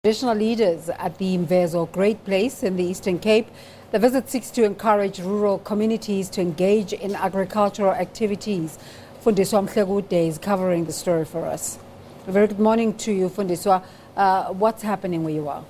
Traditional leaders at the Mvezo Great Place in the Eastern Cape. The visit seeks to encourage rural communities to engage in agricultural activities. Fundiswa Mhlekude is covering the story for us. A very good morning to you, Fundiswa. What's happening where you are?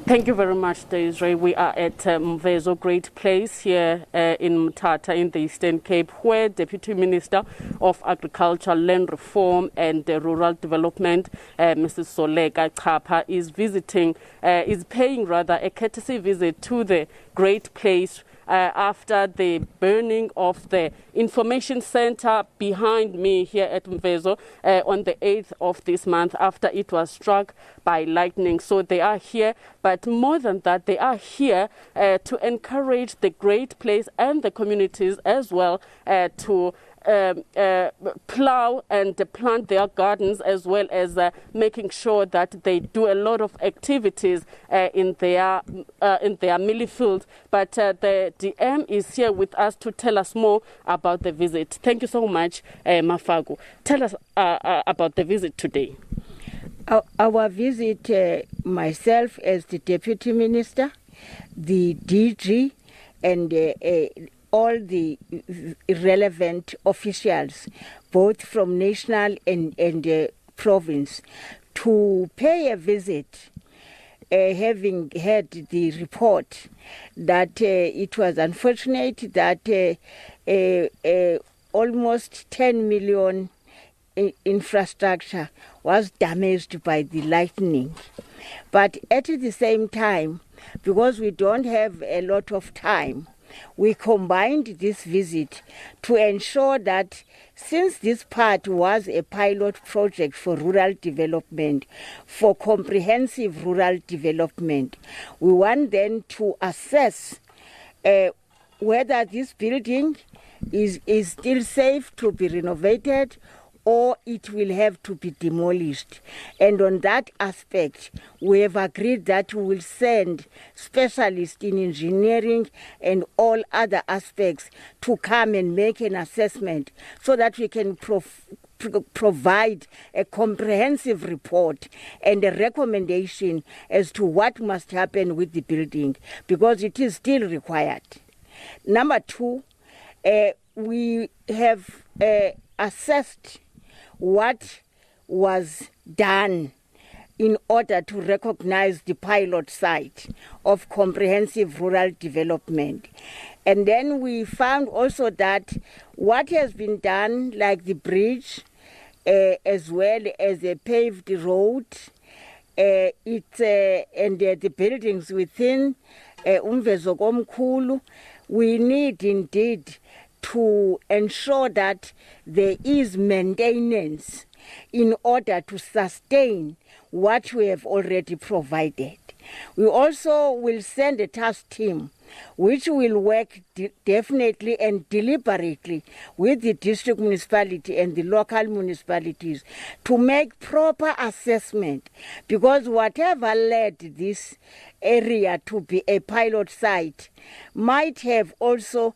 Thank you very much, Desiree. We are at Mvezo Great Place here in Mthatha in the Eastern Cape, where Deputy Minister of Agriculture, Land Reform and Rural Development, Mrs. Zoleka Capa, is paying a courtesy visit to the Great Place after the burning of the information center behind me here at Mvezo on the 8th of this month, after it was struck by lightning. So they are here, but more than that, they are here to encourage the Great Place and the communities as well to plow and plant their gardens, as well as making sure that they do a lot of activities in their millie field. But the DM is here with us to tell us more about the visit. Thank you so much, Mafago. Tell us about the visit today. Our visit, myself as the Deputy Minister, the DG, and all the relevant officials, both from national and province, to pay a visit, having had the report that it was unfortunate that almost 10 million infrastructure was damaged by the lightning. But at the same time, because we don't have a lot of time, we combined this visit to ensure that, since this part was a pilot project for rural development, for comprehensive rural development, we want then to assess whether this building is still safe to be renovated, or it will have to be demolished. And on that aspect, we have agreed that we will send specialists in engineering and all other aspects to come and make an assessment so that we can provide a comprehensive report and a recommendation as to what must happen with the building, because it is still required. Number two, we have assessed what was done in order to recognize the pilot site of comprehensive rural development. And then we found also that what has been done, like the bridge, as well as a paved road, and the buildings within Mvezo Komkhulu, we need indeed to ensure that there is maintenance in order to sustain what we have already provided. We also will send a task team which will work definitely and deliberately with the district municipality and the local municipalities to make proper assessment, because whatever led this area to be a pilot site might have also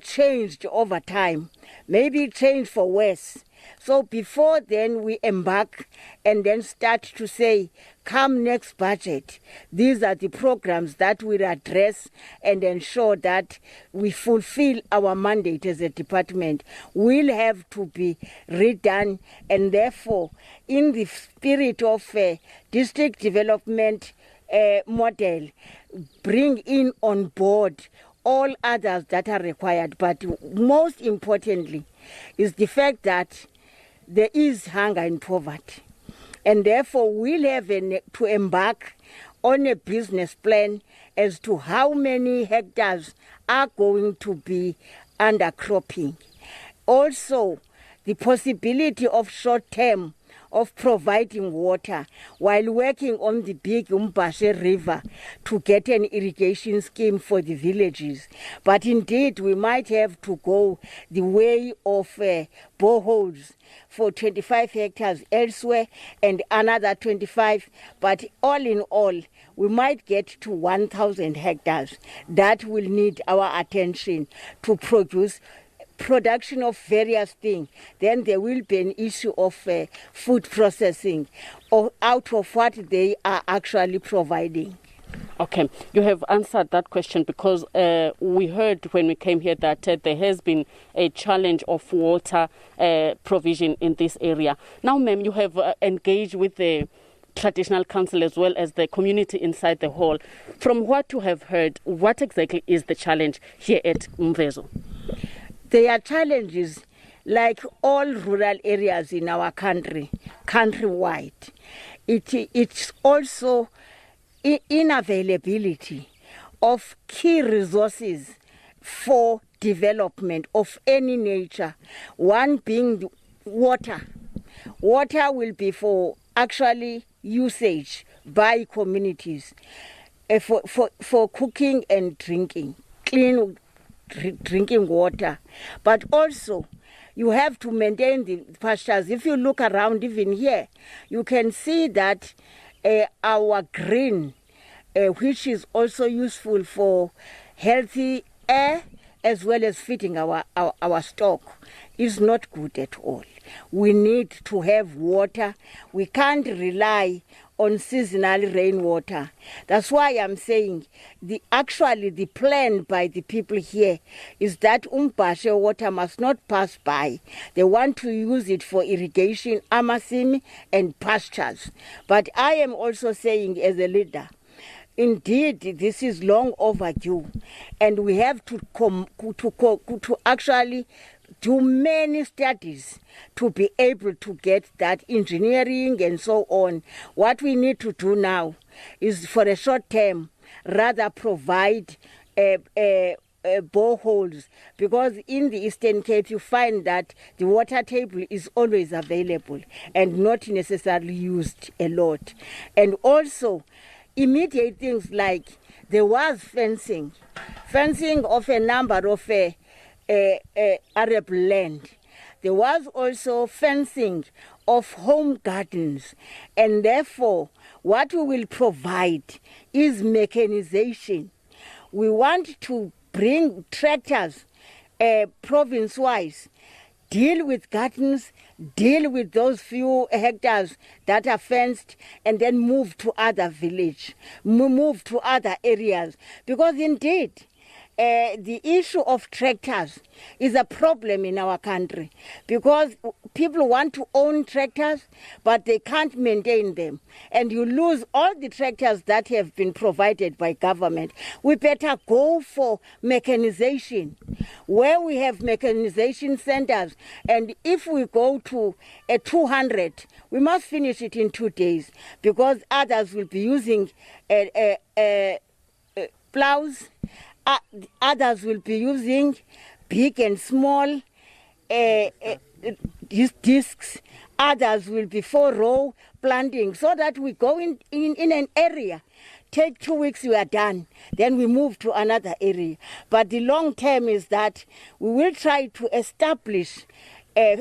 changed over time, maybe changed for worse. So before then we embark and then start to say, come next budget, these are the programs that will address and ensure that we fulfill our mandate as a department, will have to be redone. And therefore, in the spirit of district development model, bring in on board all others that are required. But most importantly is the fact that there is hunger and poverty. And therefore we'll have to embark on a business plan as to how many hectares are going to be under cropping. Also, the possibility of short-term of providing water while working on the big Umbashe River to get an irrigation scheme for the villages. But indeed, we might have to go the way of boreholes for 25 hectares elsewhere and another 25. But all in all, we might get to 1,000 hectares that will need our attention to produce production of various things, then there will be an issue of food processing or out of what they are actually providing. Okay, you have answered that question because we heard when we came here that there has been a challenge of water provision in this area. Now, ma'am, you have engaged with the traditional council as well as the community inside the hall. From what you have heard, what exactly is the challenge here at Mvezo? There are challenges like all rural areas in our country, countrywide. It's also unavailability of key resources for development of any nature. One being water. Water will be for actually usage by communities for cooking and drinking, clean drinking water. But also you have to maintain the pastures. If you look around even here, you can see that our green, which is also useful for healthy air as well as feeding our stock, is not good at all. We need to have water. We can't rely on seasonal rainwater. That's why I'm saying the plan by the people here is that Umbashe water must not pass by. They want to use it for irrigation, amasimi, and pastures. But I am also saying as a leader, indeed, this is long overdue, and we have to actually do many studies to be able to get that engineering and so on. What we need to do now is for a short term rather provide boreholes, because in the Eastern Cape you find that the water table is always available and not necessarily used a lot. And also immediate things like there was fencing of a number of Arab land. There was also fencing of home gardens, and therefore what we will provide is mechanization. We want to bring tractors province-wise, deal with gardens, deal with those few hectares that are fenced, and then move to other move to other areas. Because indeed, the issue of tractors is a problem in our country, because people want to own tractors, but they can't maintain them. And you lose all the tractors that have been provided by government. We better go for mechanization, where we have mechanization centers. And if we go to a 200, we must finish it in 2 days, because others will be using plows. Others will be using big and small discs. Others will be 4-row planting, so that we go in an area, take 2 weeks, we are done. Then we move to another area. But the long term is that we will try to establish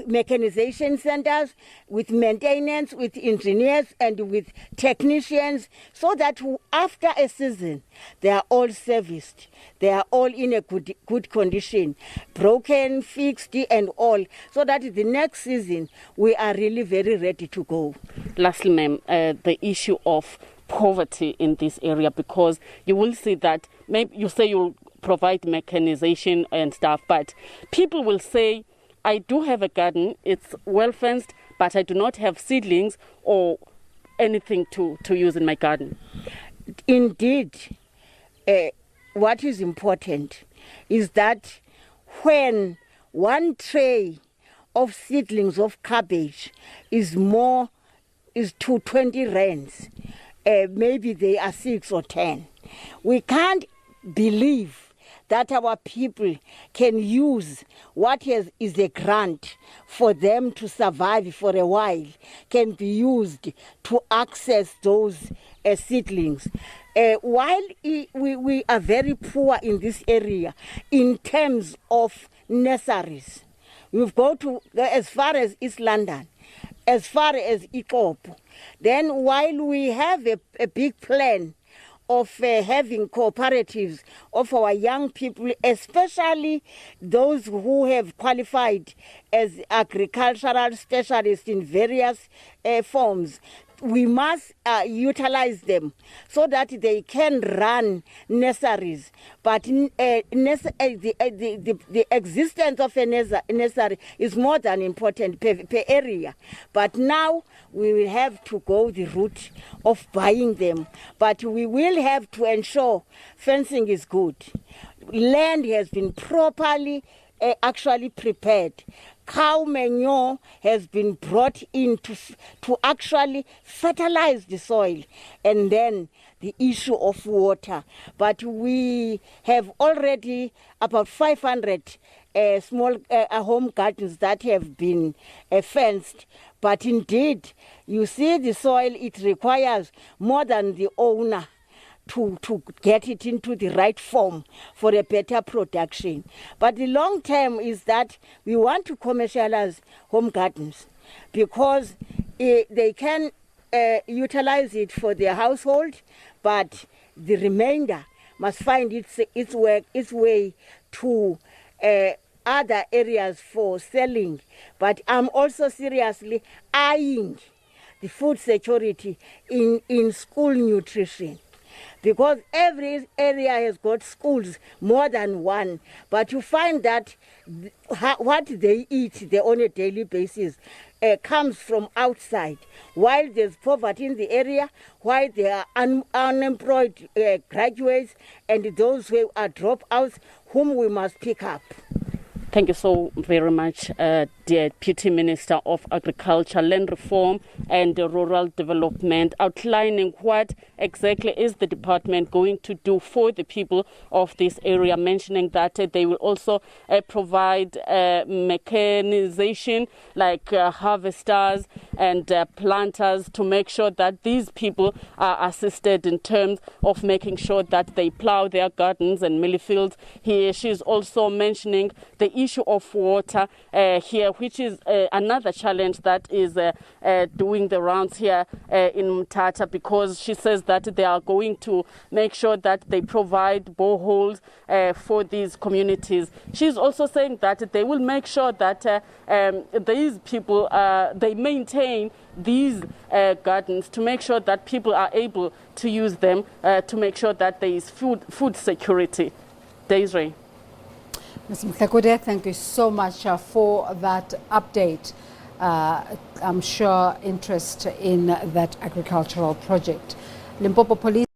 mechanization centers with maintenance, with engineers, and with technicians, so that after a season they are all serviced, they are all in a good condition, broken, fixed, and all, so that the next season we are really very ready to go. Lastly, ma'am, the issue of poverty in this area, because you will see that maybe you say you'll provide mechanization and stuff, but people will say, I do have a garden, it's well fenced, but I do not have seedlings or anything to use in my garden. Indeed, what is important is that when one tray of seedlings of cabbage is to 20 rands, maybe they are 6 or 10. We can't believe that our people can use what is a grant for them to survive for a while, can be used to access those seedlings. While we are very poor in this area in terms of nurseries, we've got to as far as East London, as far as Capa. Then while we have a big plan of having cooperatives of our young people, especially those who have qualified as agricultural specialists in various forms. We must utilize them so that they can run nurseries. But the existence of a nursery is more than important per area. But now we will have to go the route of buying them. But we will have to ensure fencing is good. Land has been properly actually prepared. Cow manure has been brought in to actually fertilize the soil, and then the issue of water. But we have already about 500 small home gardens that have been fenced. But indeed, you see the soil, it requires more than the owner to get it into the right form for a better production. But the long term is that we want to commercialize home gardens because they can utilize it for their household, but the remainder must find its way to other areas for selling. But I'm also seriously eyeing the food security in school nutrition, because every area has got schools, more than one. But you find that what they eat on a daily basis comes from outside. While there's poverty in the area, while there are unemployed graduates and those who are dropouts, whom we must pick up. Thank you so very much, Deputy Minister of Agriculture, Land Reform and Rural Development, outlining what exactly is the department going to do for the people of this area, mentioning that they will also provide mechanization like harvesters and planters to make sure that these people are assisted in terms of making sure that they plow their gardens and millet fields. She's also mentioning the issue of water here, which is another challenge that is doing the rounds here in Mthatha, because she says that they are going to make sure that they provide boreholes for these communities. She's also saying that they will make sure that these people, they maintain these gardens to make sure that people are able to use them to make sure that there is food security. Desiree. Ms. Mhlekude, thank you so much for that update. I'm sure interest in that agricultural project. Limpopo Police